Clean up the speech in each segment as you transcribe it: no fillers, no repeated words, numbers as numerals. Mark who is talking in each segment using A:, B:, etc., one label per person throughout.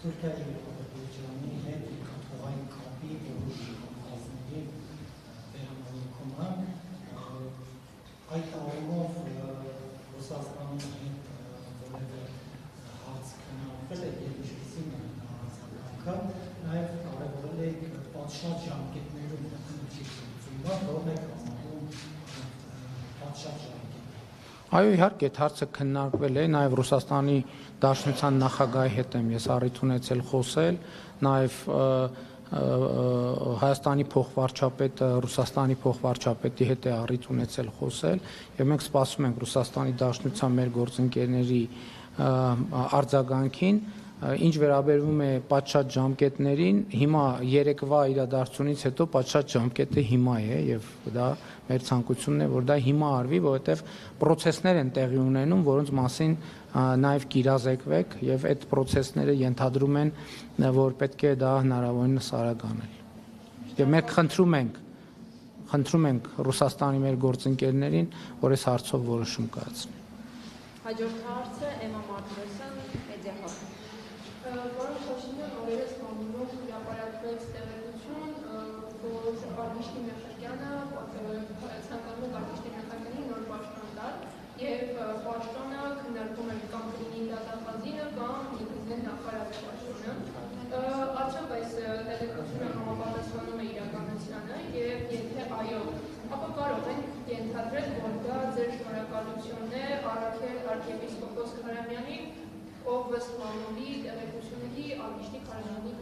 A: Թուրքիայի եւ Ադրբեջանի հետ կապային կապի որոշումների վերանորոգումը այդ առումով Ռուսաստանի հետ որևէ հարց քննարկվել է եւ ինչպիսին է հարցակարգը, նաեւ կարեւորել է պատշաճ ժամկետներում քննարկումը, որն է կազմում պատշաճ ժամկետներ։
B: Այո, իհարկե, այդ հարցը քննարկվել է, նաև Ռուսաստանի Դաշնության նախագահի հետ եմ ես առիթ ունեցել խոսել, նաև Հայաստանի փոխվարչապետը Ռուսաստանի փոխվարչապետի հետ է առիթ ունեցել խոսել, եւ մենք սպասում ենք Ռուսաստանի Դաշնության մեր գործընկերների արձագանքին, ինչ վերաբերվում է պատշաճ ժամկետներին, հիմա երեկվա իրադարձությունից հետո պատշաճ ժամկետը հիմա է եւ դա մեր ցանկությունն է, որ դա հիմա արվի, որովհետեւ process-ներ են տեղի ունենում, որոնց մասին նաեւ կիրազեկվեք եւ այդ process-ները ենթադրում են, որ պետք է դա հնարավորինս արագ անել։ Եվ մենք խնդրում ենք Ռուսաստանի մեր գործընկերներին, որ այս հարցով որոշում կայացնեն։
C: Հաջորդ հարցը Էմմա Մարտիրոսյան, Մեդիահաբ։
D: Պարոն Փաշինյան, օրերս համարում հրապարակվեց տեղեկություն, որ Արմիշտի Մեղրկյանը ցանկանում է Արմիշտի Մեղրկյանին նոր պաշտոն տալ եւ պաշտոնը քննարկում է կամ կլինի դատախազինը կամ ինքնին նախարարի պաշտոնը։ Արդյոք այս տեղեկությունը համապատասխանում է իրականությանը եւ եթե այո, ապա կարող ենք ենթադրել, որ դա ձեր շնորհակալությունն է Արաքել arczepiskopos Քարամյանի, ով ըստ կանոնի տեղեկությունների Արմիշտի Քարամյանի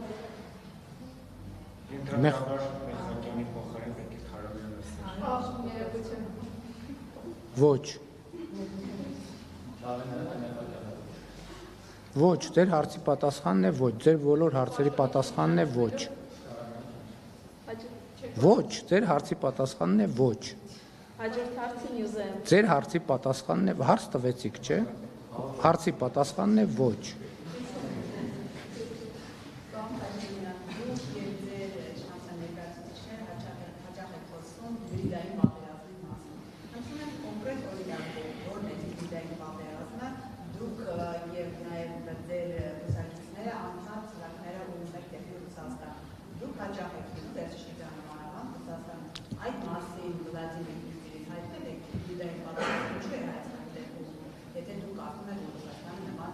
E: Ենթադրաբար Մեղրկյանի փոխարեն պետք է Քարամյանը ստանա։
D: Ներողություն։
B: Ոչ։ Ոչ, ձեր հարցի պատասխանն է ոչ, ձեր բոլոր հարցերի պատասխանն է ոչ։ Ոչ, ձեր հարցի պատասխանն է ոչ։
C: Հաջորդ հարցը Նյուզեմ։
B: Ձեր հարցի պատասխանն է հարց տվեցիք, չէ՞։ Հարցի պատասխանն է ոչ։